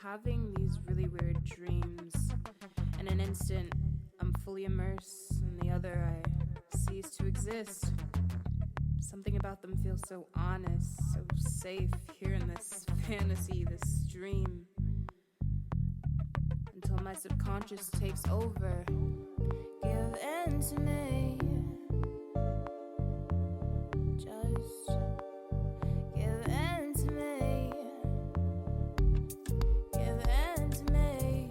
having these really weird dreams. In an instant, I'm fully immersed, and the other, I cease to exist. Something about them feels so honest, so safe here in this fantasy, this dream. Until my subconscious takes over. Give in to me. Just give in to me. Give in to me.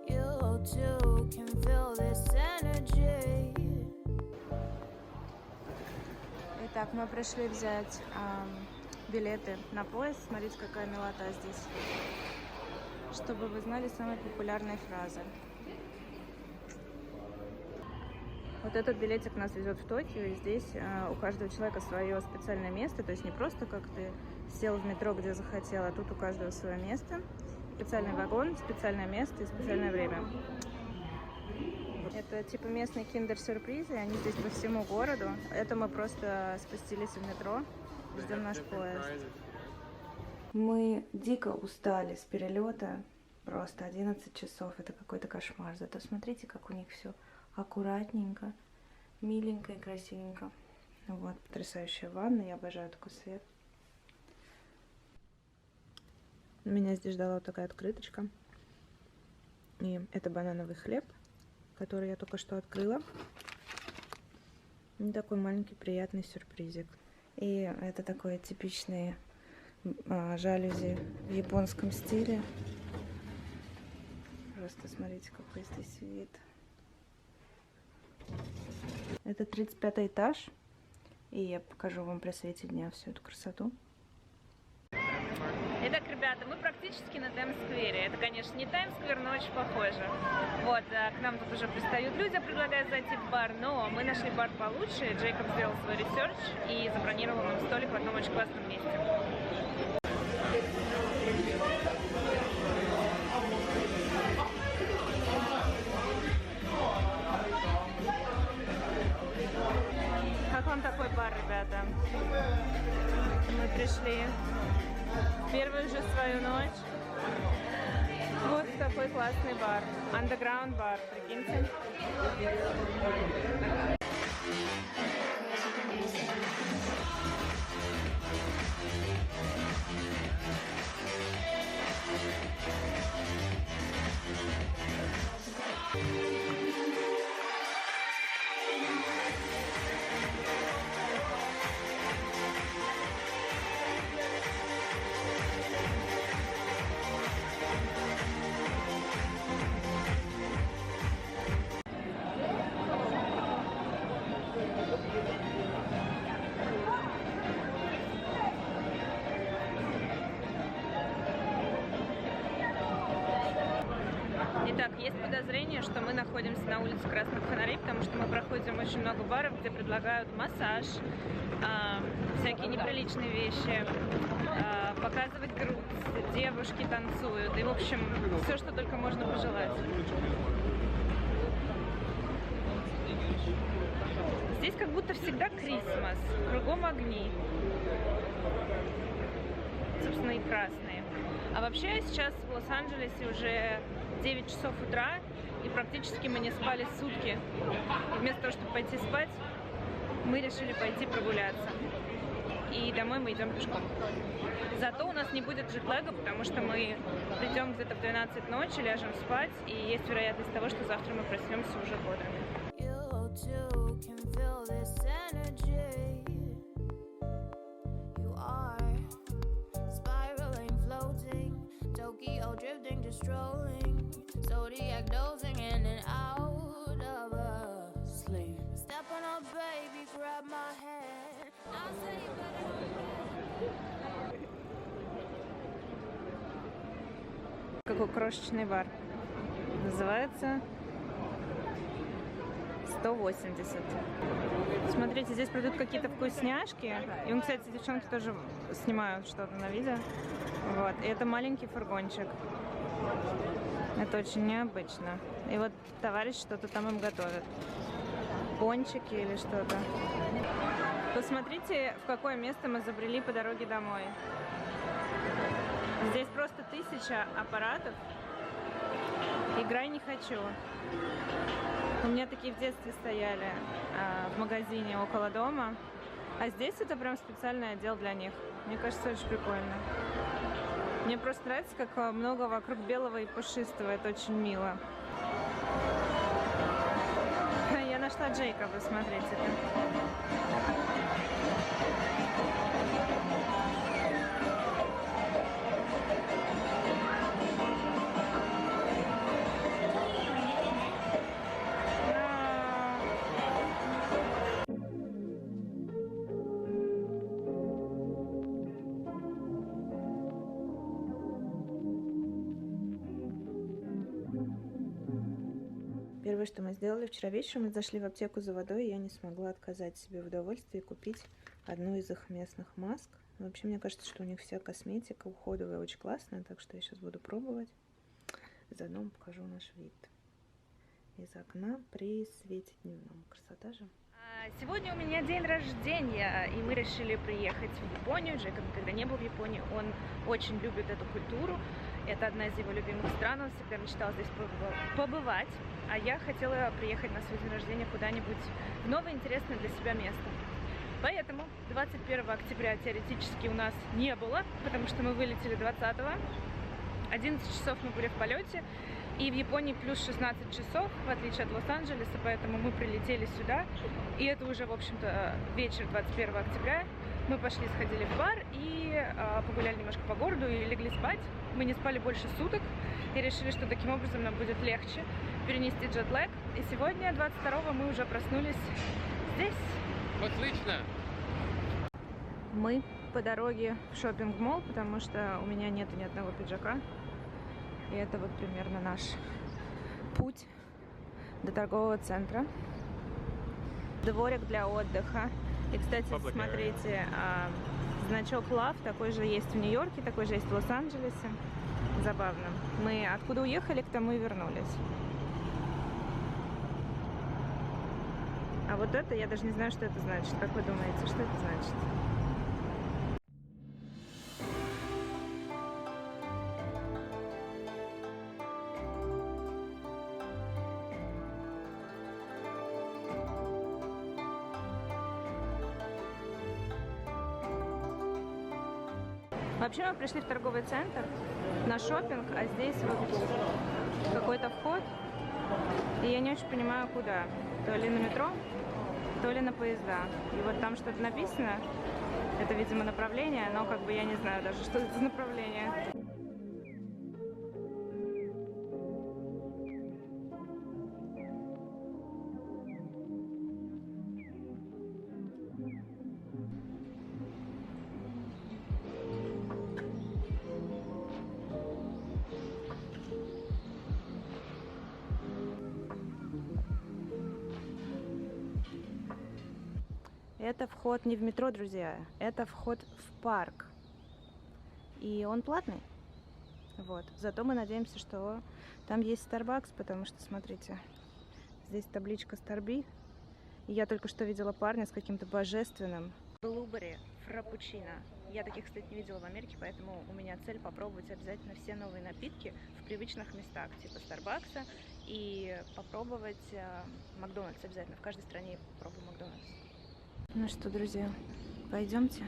You too can feel this energy. Итак, мы пришли взять билеты на поезд. Смотрите, какая милота здесь. Чтобы вы знали самые популярные фразы. Вот этот билетик нас везет в Токио, и здесь у каждого человека свое специальное место, то есть не просто как ты сел в метро, где захотел, а тут у каждого свое место. Специальный вагон, специальное место и специальное время. Это типа местные киндер-сюрпризы, они здесь по всему городу. Это мы просто спустились в метро, ждем наш поезд. Мы дико устали с перелета, просто 11 часов, это какой-то кошмар. Зато смотрите, как у них все аккуратненько, миленько и красивенько. Вот, потрясающая ванна, я обожаю такой свет. Меня здесь ждала вот такая открыточка. И это банановый хлеб, который я только что открыла. И такой маленький приятный сюрпризик. И это такой типичный жалюзи в японском стиле. Просто смотрите, какой здесь вид. Это 35-й этаж. И я покажу вам при свете дня всю эту красоту. Итак, ребята, мы практически на Таймс-сквере. Это, конечно, не Таймс-сквер, но очень похоже. Вот, к нам тут уже пристают люди, предлагают зайти в бар, но мы нашли бар получше. Джейкоб сделал свой ресерч и забронировал нам столик в одном очень классном месте. Как вам такой бар, ребята? Мы пришли в первую же свою ночь. Вот такой классный бар. Underground бар, прикиньте. Итак, есть подозрение, что мы находимся на улице Красных Фонарей, потому что мы проходим очень много баров, где предлагают массаж, всякие неприличные вещи, показывать грудь, девушки танцуют, и, в общем, все, что только можно пожелать. Здесь как будто всегда Крисмас, кругом огни, собственно, и красные. А вообще сейчас в Лос-Анджелесе уже 9 часов утра, и практически мы не спали сутки. И вместо того, чтобы пойти спать, мы решили пойти прогуляться. И домой мы идем пешком. Зато у нас не будет джетлага, потому что мы придем где-то в 12 ночи, ляжем спать, и есть вероятность того, что завтра мы проснемся уже бодрыми. Tokyo drifting, just strolling, zodiac dozing in and out of a sleep. Step on up, baby, grab my hand. I'll say you better. Какой крошечный бар. Называется 180. Смотрите, здесь продают какие-то вкусняшки. И, кстати, девчонки тоже снимают что-то на видео. Вот, и это маленький фургончик. Это очень необычно. И вот товарищ что-то там им готовит. Пончики или что-то. Посмотрите, в какое место мы забрели по дороге домой. Здесь Здесь просто 1000 аппаратов. Играй не хочу. У меня такие в детстве стояли в магазине около дома. А здесь это прям специальный отдел для них. Мне кажется, очень прикольно. Мне просто нравится, как много вокруг белого и пушистого. Это очень мило. Я нашла Джейкоба, смотрите-ка. Первое, что мы сделали вчера вечером, мы зашли в аптеку за водой, и я не смогла отказать себе в удовольствии купить одну из их местных маск. Вообще, мне кажется, что у них вся косметика уходовая очень классная, так что я сейчас буду пробовать. Заодно вам покажу наш вид из окна при свете дневном. Красота же. Сегодня у меня день рождения, и мы решили приехать в Японию. Джейкоб никогда не был в Японии, он очень любит эту культуру. Это одна из его любимых стран, он всегда мечтал здесь побывать. А я хотела приехать на свой день рождения куда-нибудь в новое интересное для себя место. Поэтому 21 октября теоретически у нас не было, потому что мы вылетели 20-го. 11 часов мы были в полете, и в Японии плюс 16 часов, в отличие от Лос-Анджелеса, поэтому мы прилетели сюда. И это уже, в общем-то, вечер 21 октября. Мы пошли, сходили в бар и погуляли немножко по городу и легли спать. Мы не спали больше суток и решили, что таким образом нам будет легче перенести джетлэг. И сегодня, 22-го, мы уже проснулись здесь. Отлично! Мы по дороге в шоппинг-молл, потому что у меня нету ни одного пиджака. И это вот примерно наш путь до торгового центра. Дворик для отдыха. И, кстати, смотрите, значок Love такой же есть в Нью-Йорке, такой же есть в Лос-Анджелесе. Забавно. Мы откуда уехали, к тому и вернулись. А вот это, я даже не знаю, что это значит. Как вы думаете, что это значит? Вообще мы пришли в торговый центр на шопинг, а здесь вот какой-то вход, и я не очень понимаю, куда. То ли на метро, то ли на поезда. И вот там что-то написано, это, видимо, направление, но как бы я не знаю даже, что это за направление. Это вход не в метро, друзья, это вход в парк. И он платный. Вот. Зато мы надеемся, что там есть Starbucks, потому что, смотрите, здесь табличка Starbucks. И я только что видела парня с каким-то божественным Blueberry фраппучино. Я таких, кстати, не видела в Америке, поэтому у меня цель попробовать обязательно все новые напитки в привычных местах, типа Starbucks, и попробовать Макдональдс обязательно. В каждой стране я попробую Макдональдс. Ну что, друзья, пойдемте.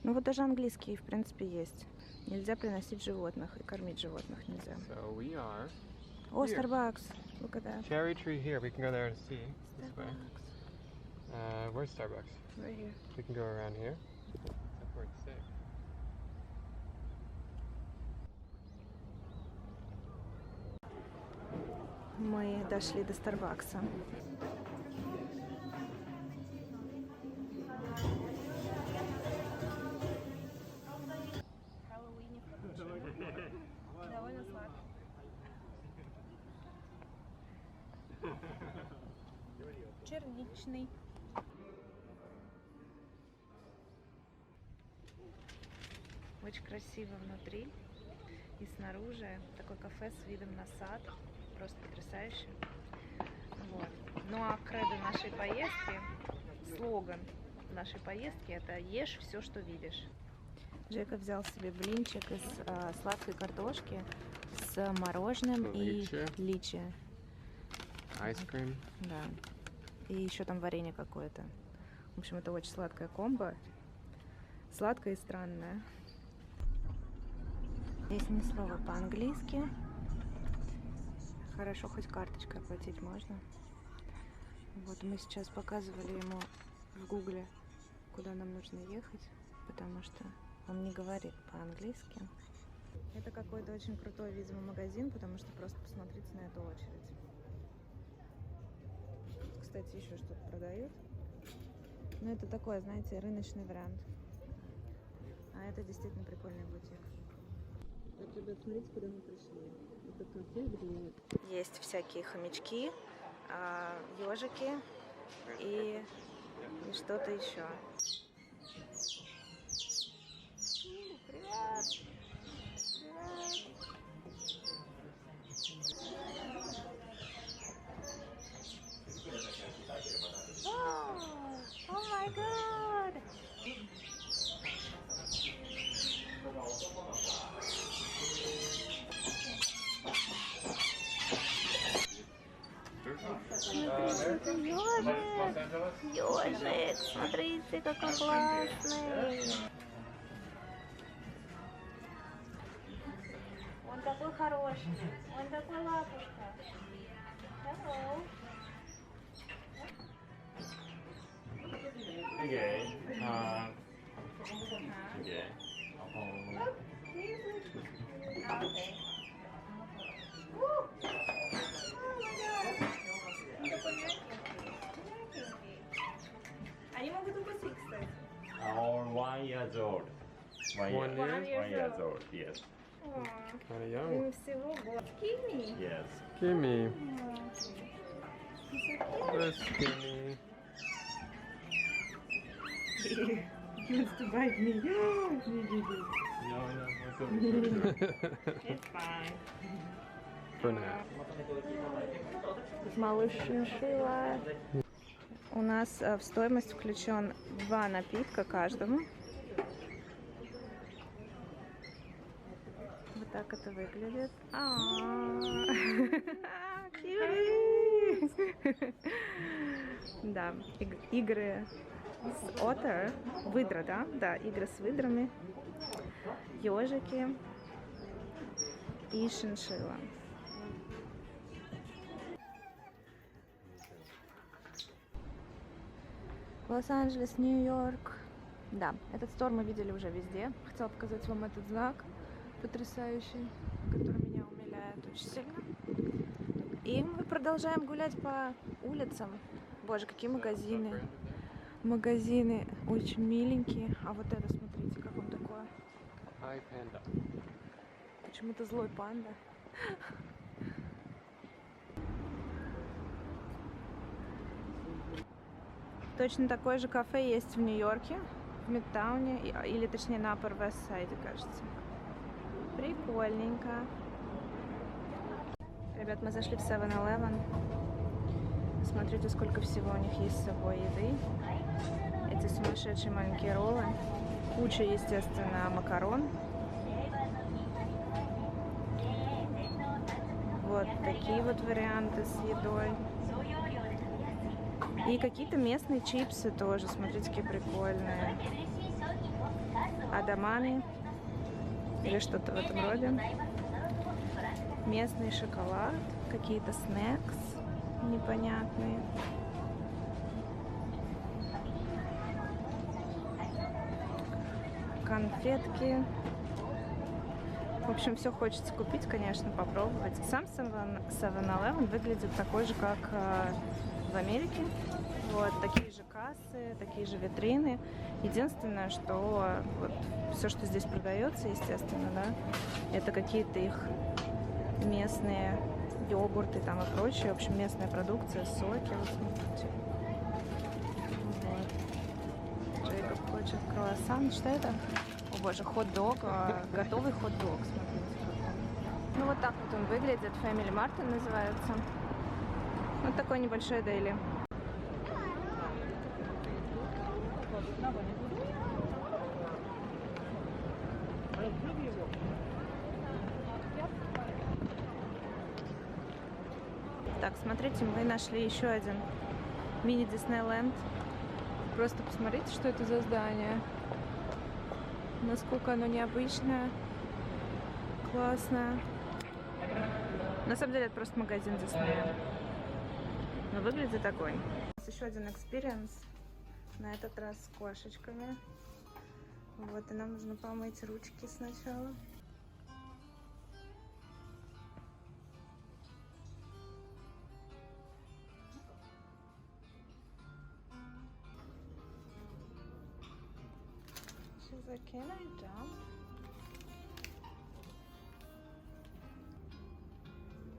Ну вот даже английские, в принципе, есть. Нельзя приносить животных и кормить животных нельзя. So we are О, Starbucks. Look at that. Cherry tree here. We can go there and see. This way. Where's Starbucks? Right here. We can go around here. Except where it's safe. Мы дошли до Старбакса. Довольно сладко. Черничный. Очень красиво внутри и снаружи. Такое кафе с видом на сад. Просто потрясающе. Вот. Ну а кредо нашей поездки, слоган нашей поездки — это «Ешь все, что видишь». Джейкоб взял себе блинчик из сладкой картошки с мороженым Личи. и личи. Ice cream. Да. И еще там варенье какое-то. В общем, это очень сладкая комбо. Сладкое и странное. Здесь ни слова по-английски. Хорошо, хоть карточкой оплатить можно. Вот мы сейчас показывали ему в гугле, куда нам нужно ехать, потому что он не говорит по-английски. Это какой-то очень крутой, видимо, магазин, потому что просто посмотрите на эту очередь. Кстати, еще что-то продают. Но это такой, знаете, рыночный вариант. А это действительно прикольный бутик. Так, ребят, смотрите, куда мы пришли. Это кафе, где есть всякие хомячки, ежики и что-то еще. Привет! О май гад! Смотрите, ежик! Ежик! Смотрите, какой классный! Он такой хороший! Он такой лапушка! Hello! Okay. Okay. Okay. Они могут укусить, кстати. Or 1 years old. 1 1 year? years old, yes. Kind of young. Им всего год. Кими. Yes. Gimme. This gimme. Wants to bite me. No, It's fine. For now. Малыш шиншилла. У нас в стоимость включен 2 напитка каждому. Вот так это выглядит. Да, игры с Otter, выдра, да? Да, игры с выдрами, ежики и шиншилла. Лос-Анджелес, Нью-Йорк. Да, этот стор мы видели уже везде. Хотела показать вам этот знак потрясающий, который меня умиляет очень сильно. И мы продолжаем гулять по улицам. Боже, какие магазины. Магазины очень миленькие. А вот это, смотрите, как он такой. Hi, panda. Почему-то злой панда. Точно такое же кафе есть в Нью-Йорке, в Мидтауне, или точнее на Upper West Side, кажется. Прикольненько. Ребят, мы зашли в 7-Eleven. Смотрите, сколько всего у них есть с собой еды. Эти сумасшедшие маленькие роллы. Куча, естественно, макарон. Вот такие вот варианты с едой. И какие-то местные чипсы тоже, смотрите, какие прикольные. Адамами или что-то в этом роде. Местный шоколад, какие-то снэкс непонятные. Конфетки. В общем, все хочется купить, конечно, попробовать. Сам 7-Eleven выглядит такой же, как в Америке. Вот такие же кассы, такие же витрины. Единственное, что вот все, что здесь продается, естественно, да, это какие-то их местные йогурты там и прочее. В общем, местная продукция, соки. Вот смотрите. Вот. Джейкоб хочет круассан. Что это? О боже, хот-дог. Готовый хот-дог. Смотрите. Ну вот так вот он выглядит. Family Mart называется. Вот такой небольшой дейли. Так, смотрите, мы нашли еще один мини-Диснейленд. Просто посмотрите, что это за здание. Насколько оно необычное, классное. На самом деле это просто магазин Диснея. Но выглядит такой. У нас еще один экспириенс. На этот раз с кошечками. Вот, и нам нужно помыть ручки сначала. She's like, can I jump?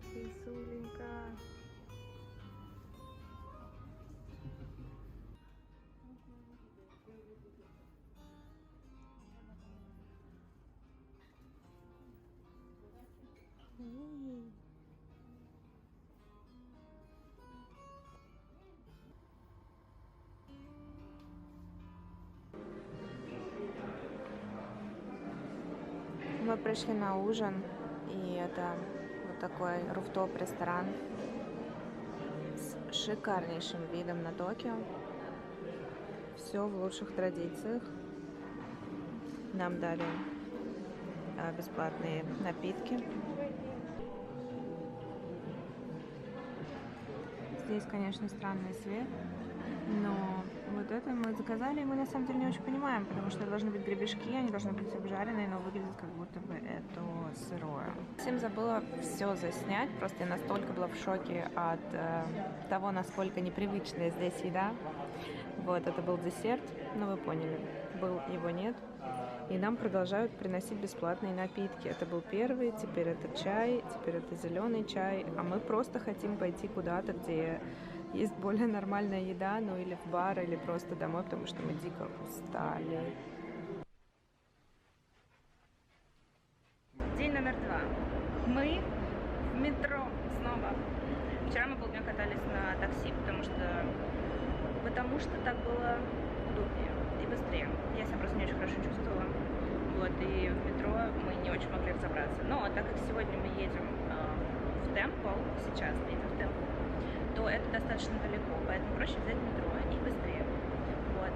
Кисуленька. Мы пришли на ужин, и это вот такой руфтоп-ресторан с шикарнейшим видом на Токио. Все в лучших традициях. Нам дали бесплатные напитки. Здесь, конечно, странный свет, но вот это мы заказали, и мы на самом деле не очень понимаем, потому что должны быть гребешки, они должны быть обжаренные, но выглядит как будто бы это сырое. Всем забыла все заснять, просто я настолько была в шоке от того, насколько непривычная здесь еда. Вот, это был десерт, но вы поняли, был, его нет. И нам продолжают приносить бесплатные напитки. Это был первый, теперь это чай, теперь это зеленый чай. А мы просто хотим пойти куда-то, где есть более нормальная еда, ну или в бар, или просто домой, потому что мы дико устали. День номер 2. Мы в метро снова. Вчера мы полдня катались на такси, потому что так было удобнее и быстрее. Я себя просто не очень хорошо чувствовала. Вот, и в метро мы не очень могли разобраться. Но так как сегодня мы едем в Темпл, сейчас едем в Темпл, то это достаточно далеко, поэтому проще взять метро и быстрее. Вот.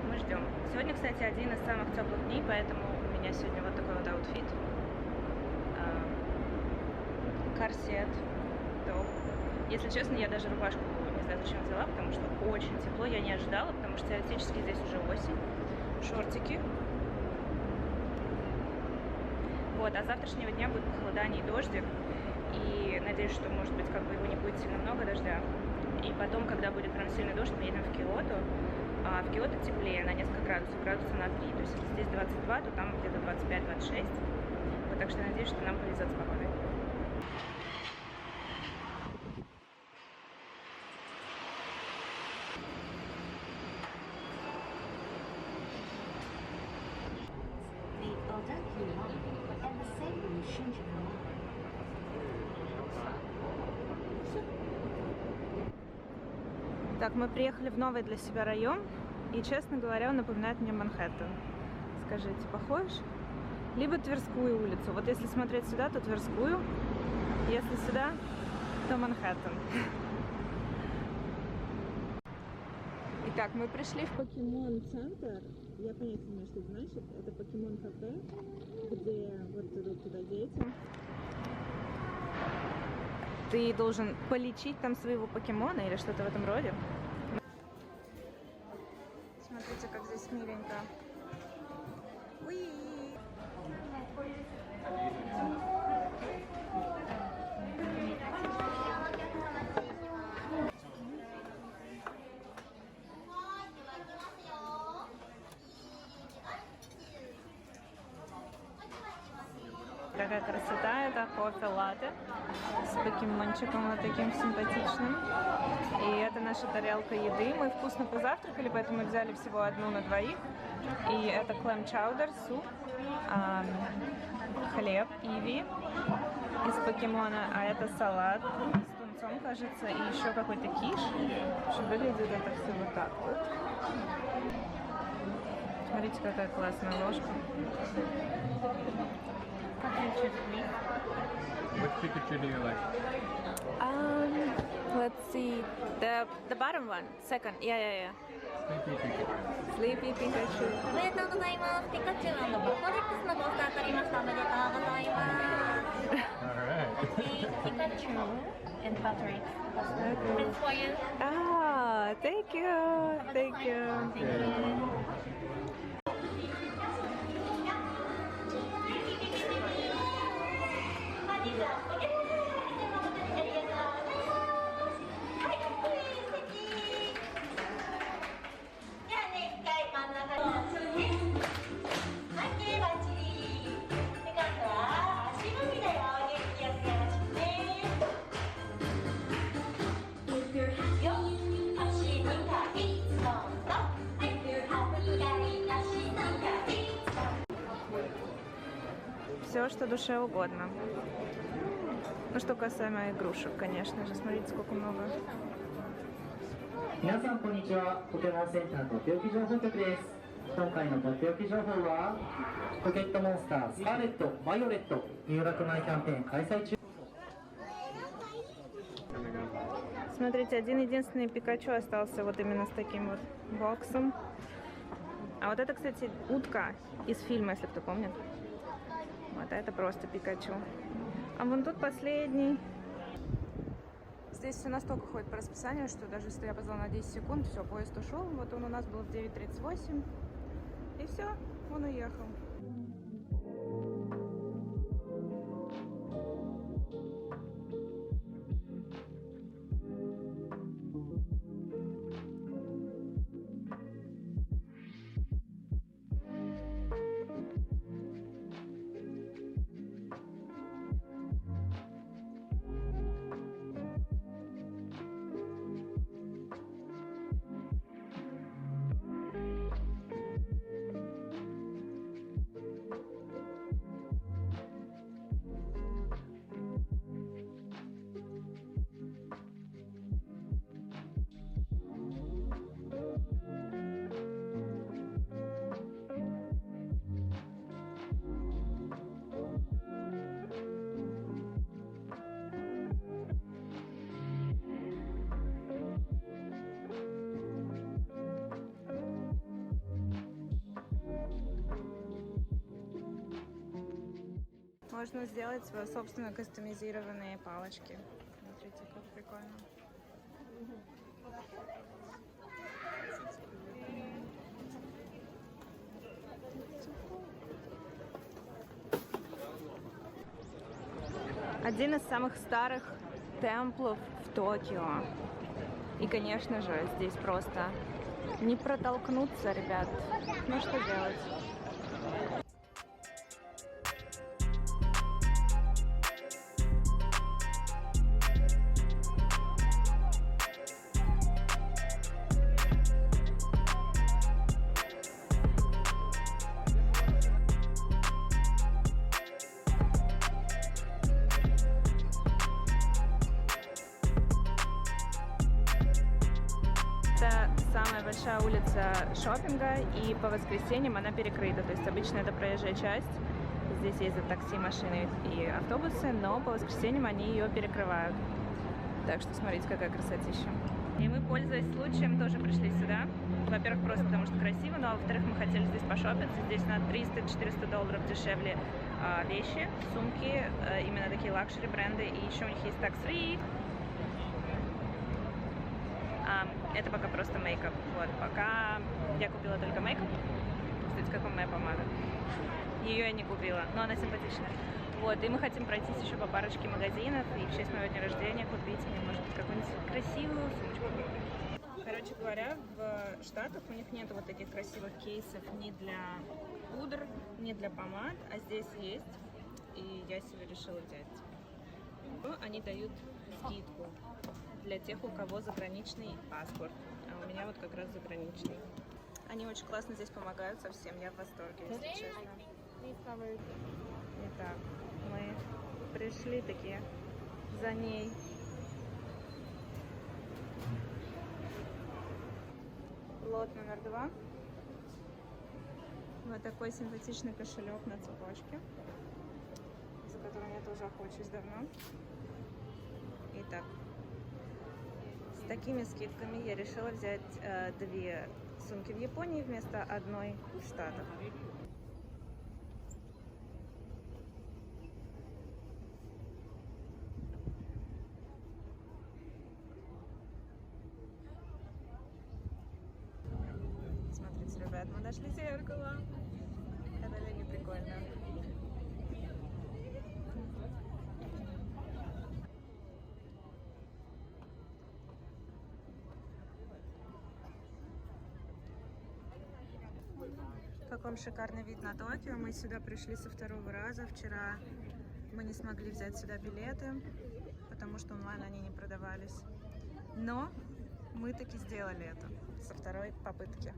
Мы ждем. Сегодня, кстати, один из самых теплых дней, поэтому у меня сегодня вот такой вот аутфит. Корсет, топ. Если честно, я даже рубашку не знаю, зачем взяла, потому что очень тепло, я не ожидала, потому что теоретически здесь уже осень. Шортики. Вот, а с завтрашнего дня будет похолодание и дождик. И надеюсь, что, может быть, как бы его не будет сильно много дождя. И потом, когда будет прям сильный дождь, мы едем в Киото. А в Киото теплее на несколько градусов, градусов на 3. То есть, если здесь 22, то там где-то 25-26. Вот, так что надеюсь, что нам повезет с погодой. Так, мы приехали в новый для себя район, и, честно говоря, он напоминает мне Манхэттен. Скажите, похож? Либо Тверскую улицу. Вот если смотреть сюда, то Тверскую, если сюда, то Манхэттен. Итак, мы пришли в Покемон-центр. Я понятия не знаю, что это значит. Это Покемон-кафе, где вот идут туда дети. Ты должен полечить там своего покемона или что-то в этом роде. Смотрите, как здесь миленько. Уи! Какая красота, это кофе-латте с покемончиком вот таким симпатичным. И это наша тарелка еды. Мы вкусно позавтракали, поэтому взяли всего одну на двоих. И это клэм-чаудер, суп, хлеб, иви из покемона, а это салат с тунцом, кажется, и еще какой-то киш. В общем, выглядит это все вот так вот. Смотрите, какая классная ложка. Which Pikachu do you like? Let's see. The bottom one. Second. Yeah. Sleepy Pikachu. Sleepy Pikachu. おめでとうございます。ピカチュウバコレックスのポスター当たりました。おめでとうございます。 Alright. Pikachu and Patrick. It's for you. Ah, thank you. Thank you. Все, что душе угодно. Ну, что касаемо игрушек, конечно же. Смотрите, сколько много. 皆さんこんにちは。ポケモンセンターとっておき情報局です。今回のとっておき情報はポケットモンスタースカーレット、バイオレット入学前キャンペーン開催中。 Смотрите, один-единственный Пикачу остался вот именно с таким вот боксом. А вот это, кстати, утка из фильма, если кто помнит. Вот это просто Пикачу. А вон тут последний. Здесь все настолько ходит по расписанию, что даже если я позвала на 10 секунд, все, поезд ушел. Вот он у нас был в 9:38. И все, он уехал. Можно сделать свои собственные кастомизированные палочки. Смотрите, как прикольно. Один из самых старых темплов в Токио. И, конечно же, здесь просто не протолкнуться, ребят. Ну что делать? Это самая большая улица шопинга, и по воскресеньям она перекрыта. То есть обычно это проезжая часть. Здесь ездят такси, машины и автобусы, но по воскресеньям они ее перекрывают. Так что смотрите, какая красотища. И мы, пользуясь случаем, тоже пришли сюда. Во-первых, просто потому что красиво, но во-вторых, мы хотели здесь пошопиться. Здесь на $300-400 дешевле вещи, сумки, именно такие лакшери бренды. И еще у них есть tax-free. Это пока просто мейкап. Вот, пока я купила только мейкап. Кстати, как вам моя помада? Ее я не купила, но она симпатичная. Вот, и мы хотим пройтись еще по парочке магазинов и в честь моего дня рождения купить мне, может быть, какую-нибудь красивую сумочку. Короче говоря, в Штатах у них нет вот таких красивых кейсов ни для пудр, ни для помад, а здесь есть, и я себе решила взять. Они дают скидку для тех, у кого заграничный паспорт, а у меня вот как раз заграничный. Они очень классно здесь помогают совсем, я в восторге, если честно. Итак, мы пришли такие за ней. Лот номер 2. Вот такой симпатичный кошелек на цепочке, за которым я тоже охочусь давно. Так. С такими скидками я решила взять 2 сумки в Японии вместо одной в Штатах. Смотрите, ребят, мы нашли зеркало. Это ли не прикольно? Как вам шикарный вид на Токио. Мы сюда пришли со 2-го раза. Вчера мы не смогли взять сюда билеты, потому что онлайн они не продавались. Но мы таки сделали это со 2-й попытки.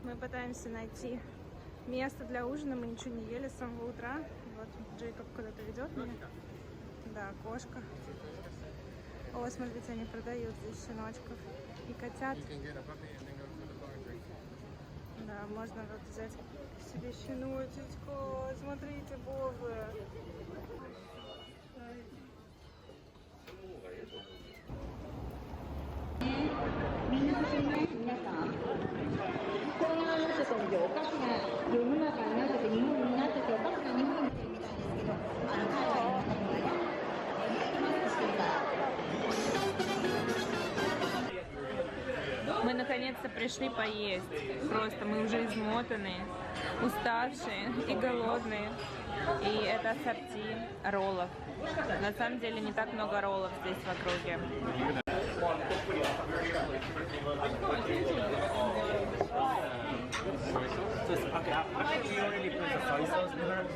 Мы пытаемся найти место для ужина. Мы ничего не ели с самого утра. Вот Джейкоб куда-то ведет меня. Да, кошка. О, смотрите, они продают здесь щеночков и котят. Да, можно вот взять себе щеночечку. Смотрите, Бобы. Мы наконец-то пришли поесть. Просто мы уже измотанные, уставшие и голодные. И это ассорти роллов. На самом деле не так много роллов здесь в округе.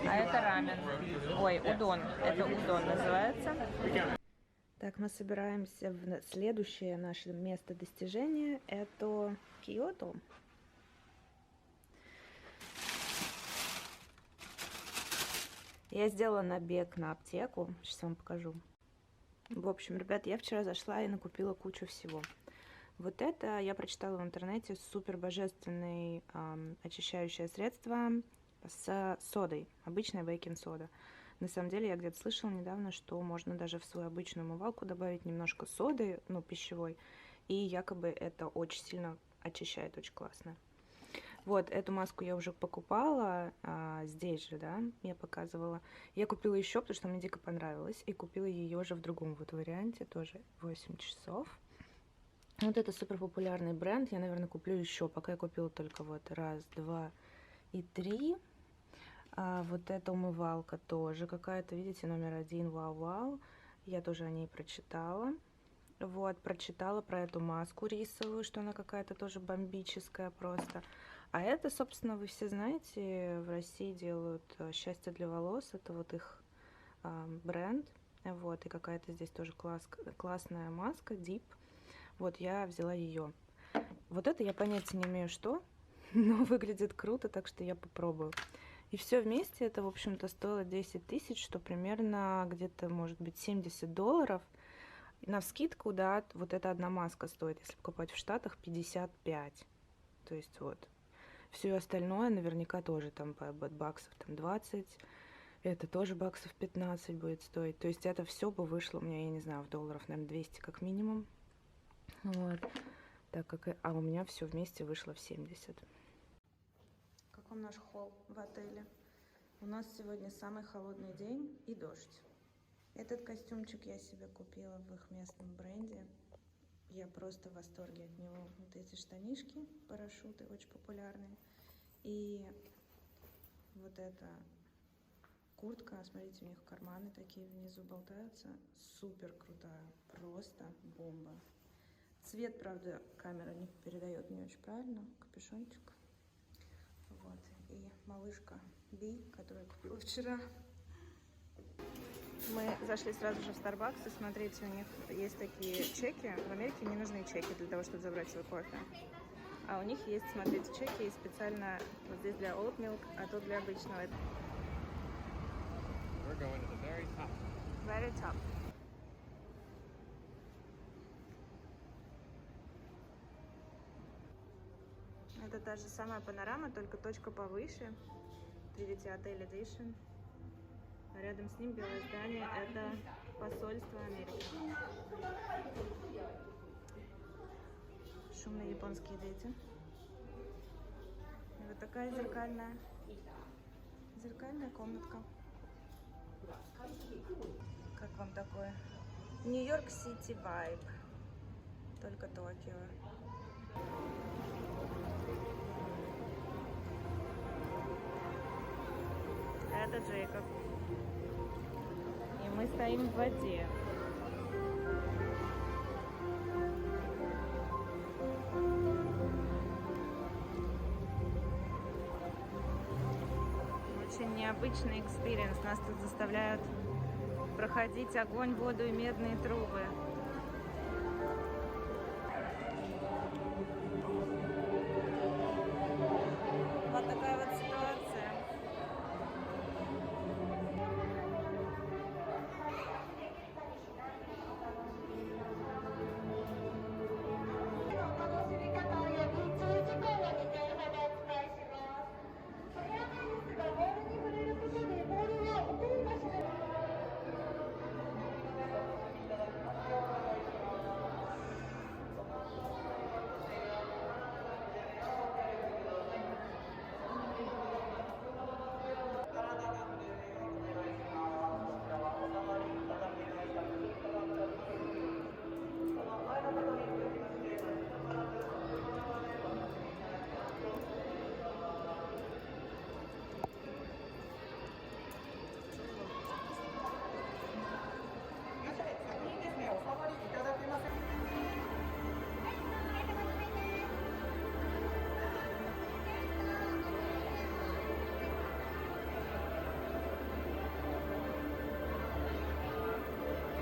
А это рамен. Ой, удон. Это удон называется. Так, мы собираемся в следующее наше место достижения. Это Киото. Я сделала набег на аптеку. Сейчас вам покажу. В общем, ребят, я вчера зашла и накупила кучу всего. Вот это я прочитала в интернете. Супер божественное очищающее средство с содой. Обычная бейкинг-сода. На самом деле, я где-то слышала недавно, что можно даже в свою обычную умывалку добавить немножко соды, ну, пищевой. И якобы это очень сильно очищает, очень классно. Вот, эту маску я уже покупала, здесь же, да, я показывала. Я купила еще, потому что мне дико понравилось, и купила ее же в другом вот варианте, тоже 8 часов. Вот это супер популярный бренд, я, наверное, куплю еще, пока я купила только вот 1, 2 и 3. Вот эта умывалка тоже какая-то, видите, номер 1, вау-вау. Я тоже о ней прочитала. Вот, прочитала про эту маску рисовую, что она какая-то тоже бомбическая просто. А это, собственно, вы все знаете, в России делают «Счастье для волос». Это вот их бренд. Вот, и какая-то здесь тоже классная маска, Deep. Вот, я взяла ее. Вот это я понятия не имею, что, но выглядит круто, так что я попробую. И все вместе это, в общем-то, стоило 10 тысяч, что примерно где-то, может быть, $70. Навскидку, да, вот эта одна маска стоит, если покупать в Штатах, 55. То есть вот. Все остальное наверняка тоже там баксов там 20. Это тоже баксов 15 будет стоить. То есть это все бы вышло у меня, я не знаю, в долларах, наверное, 200 как минимум. Вот. Так как, а у меня все вместе вышло в 70. Как вам наш холл в отеле? У нас сегодня самый холодный день и дождь. Этот костюмчик я себе купила в их местном бренде. Я просто в восторге от него. Вот эти штанишки, парашюты, очень популярные. И вот эта куртка, смотрите, у них карманы такие внизу болтаются. Супер крутая, просто бомба. Цвет, правда, камера не передает не очень правильно. Капюшончик. Вот. И малышка Би, которую я купила вчера. Мы зашли сразу же в Starbucks, и смотрите, у них есть такие чеки. В Америке не нужны чеки для того, чтобы забрать свой кофе. А у них есть, смотрите, чеки, и специально вот здесь для oat milk, а тут для обычного. We're going to the very top. Very top. Это та же самая панорама, только точка повыше. Видите, отель Edition. А рядом с ним белое здание. Это посольство Америки. Шумные японские дети. И вот такая зеркальная комнатка. Как вам такое? Нью-Йорк Сити вайб. Только Токио. Это Джейкоб. И мы стоим в воде. Очень необычный экспириенс. Нас тут заставляют проходить огонь, воду и медные трубы. Вот такая вот ситуация.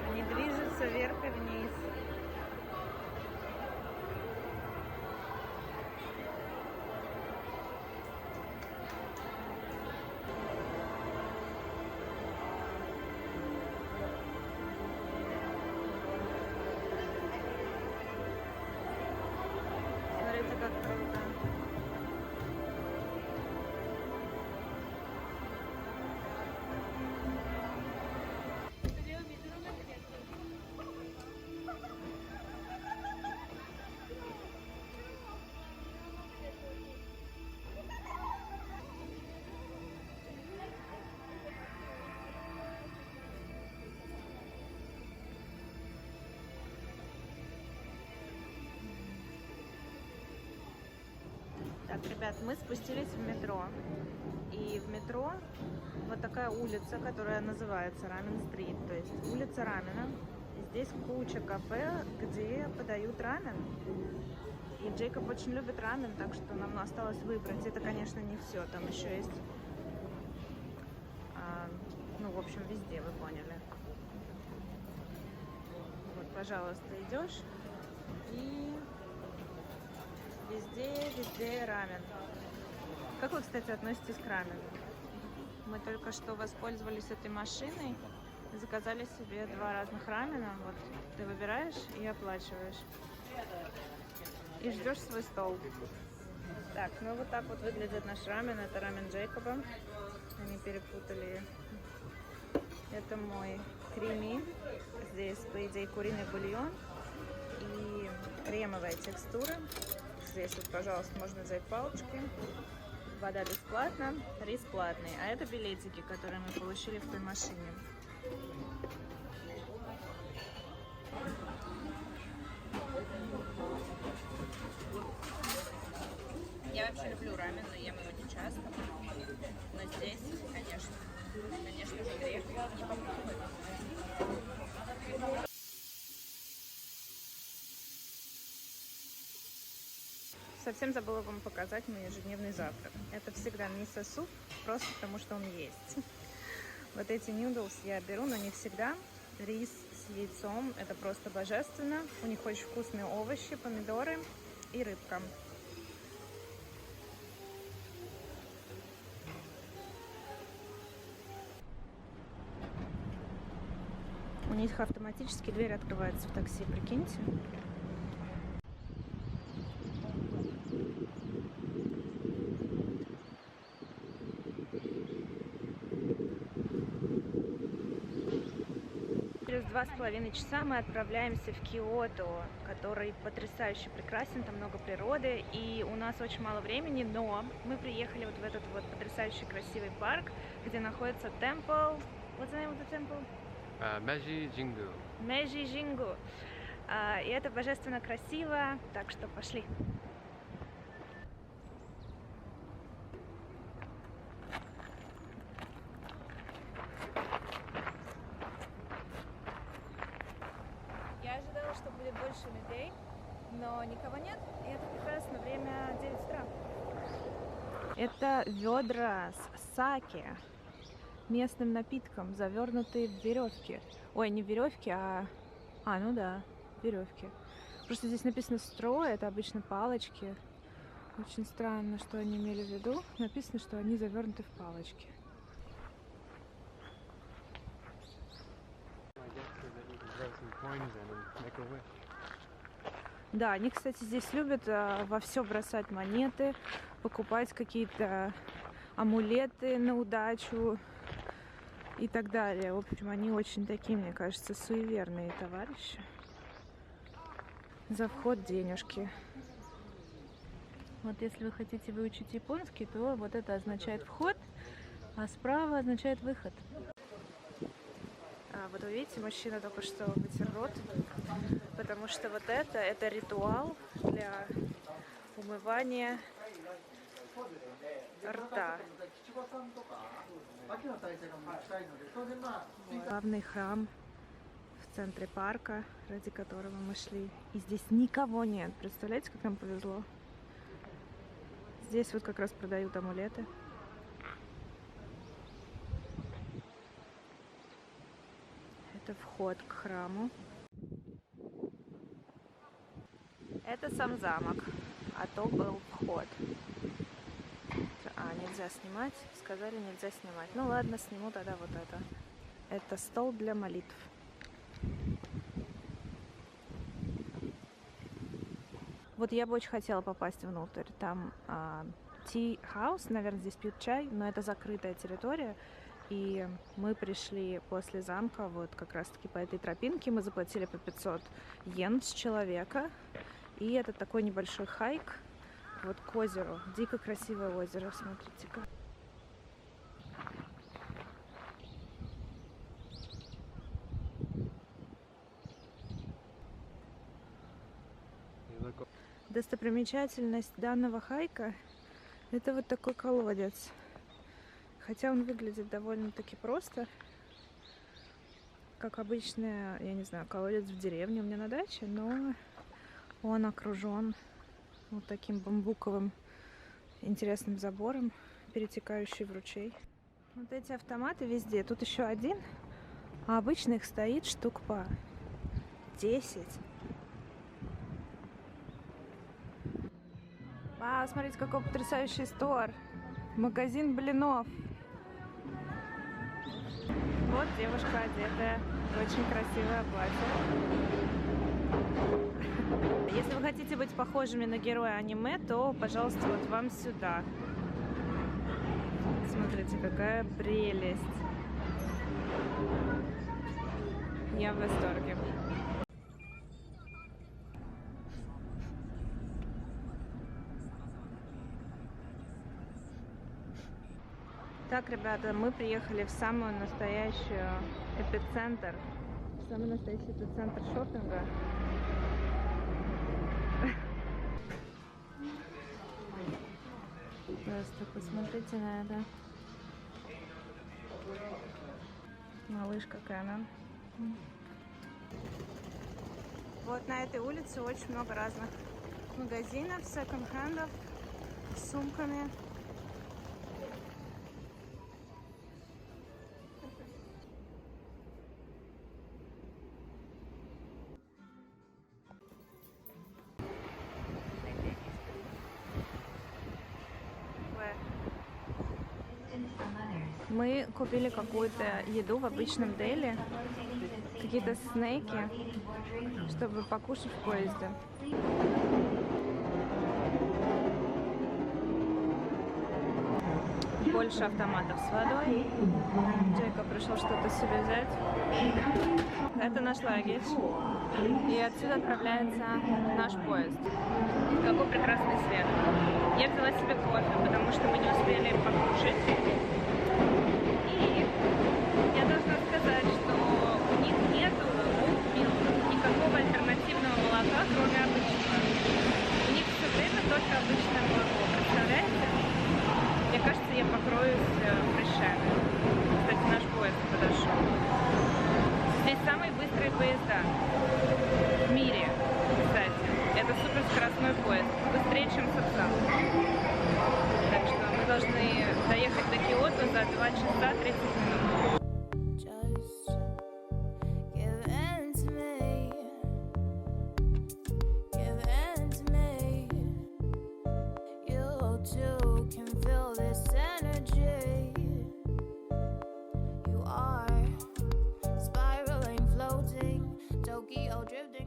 Они движутся вверх и вниз. Смотрите, как круто. Так, ребят, мы спустились в метро. И в метро вот такая улица, которая называется Рамен-стрит, то есть улица рамена. И здесь куча кафе, где подают рамен. И Джейкоб очень любит рамен, так что нам осталось выбрать. Это, конечно, не все, там еще есть, ну, в общем, везде, вы поняли. Вот, пожалуйста, идешь и везде рамен. Как вы, кстати, относитесь к рамену? Мы только что воспользовались этой машиной, заказали себе 2 разных рамена. Вот ты выбираешь и оплачиваешь. И ждешь свой стол. Так, ну вот так вот выглядит наш рамен. Это рамен Джейкоба. Они перепутали. Это мой креми. Здесь, по идее, куриный бульон и кремовая текстура. Здесь вот, пожалуйста, можно взять палочки. Вода бесплатна, рис платный. А это билетики, которые мы получили в той машине. Я вообще люблю рамен, но ем его не часто. Но здесь, конечно же, грех не попробовать. Совсем забыла вам показать мой ежедневный завтрак. Это всегда мисо-суп, просто потому что он есть. Вот эти нюдлс я беру, но не всегда. Рис с яйцом, это просто божественно. У них очень вкусные овощи, помидоры и рыбка. У них автоматически дверь открывается в такси, прикиньте. 2,5 часа мы отправляемся в Киото, который потрясающе прекрасен, там много природы, и у нас очень мало времени, но мы приехали вот в этот вот потрясающий красивый парк, где находится temple. What's the name of the temple? Meiji Jingu. Meiji Jingu. И это божественно красиво, так что пошли. Я ожидала, что будет больше людей, но никого нет, и это как раз на время 9 утра. Это ведра с саке, местным напитком, завернутые в веревки. Ой, не в веревки, ну да, веревки. Просто здесь написано стро, это обычно палочки. Очень странно, что они имели в виду. Написано, что они завернуты в палочки. Да, они, кстати, здесь любят во все бросать монеты, покупать какие-то амулеты на удачу и так далее. В общем, они очень такие, мне кажется, суеверные товарищи. За вход денежки. Вот если вы хотите выучить японский, то вот это означает вход, а справа означает выход. Вот вы видите, мужчина только что вытер рот, потому что вот это ритуал для умывания рта. Главный храм в центре парка, ради которого мы шли. И здесь никого нет. Представляете, как нам повезло? Здесь вот как раз продают амулеты. Это вход к храму. Это сам замок, а то был вход. Нельзя снимать. Сказали, нельзя снимать. Ну ладно, сниму тогда вот это. Это стол для молитв. Вот я бы очень хотела попасть внутрь. Там tea house, наверное, здесь пьют чай, но это закрытая территория. И мы пришли после замка вот как раз-таки по этой тропинке. Мы заплатили по 500 йен с человека. И это такой небольшой хайк вот к озеру. Дико красивое озеро, смотрите-ка. Достопримечательность данного хайка — это вот такой колодец. Хотя он выглядит довольно-таки просто, как обычный, я не знаю, колодец в деревне у меня на даче, но он окружен вот таким бамбуковым интересным забором, перетекающий в ручей. Вот эти автоматы везде. Тут еще один, а обычно их стоит штук по 10. Вау, смотрите, какой потрясающий стор. Магазин блинов. Вот девушка одетая в очень красивое платье. Если вы хотите быть похожими на героя аниме, то, пожалуйста, вот вам сюда. Смотрите, какая прелесть. Я в восторге. Так, ребята, мы приехали в самую настоящую эпицентр, в самый настоящий эпицентр шопинга. Просто посмотрите на это. Малыш, какая она. Вот на этой улице очень много разных магазинов, секонд-хендов с сумками. Мы купили какую-то еду в обычном дели, какие-то снеки, чтобы покушать в поезде. больше автоматов с водой. Джейкоб пришел что-то себе взять. Это наш лагерь. И отсюда отправляется наш поезд. Какой прекрасный свет. Я взяла себе кофе, потому что мы не успели покушать. И я должна сказать, что у них нету никакого альтернативного молока, кроме обычного. У них все время только обычное молоко. Представляете? Мне кажется, я покроюсь прыщами. Кстати, наш поезд подошел. Здесь самые быстрые поезда в мире, кстати. Это суперскоростной поезд. Быстрее, чем Сапсан. Так что мы должны доехать до Киото за 2 часа 30 минут. Tokyo drifting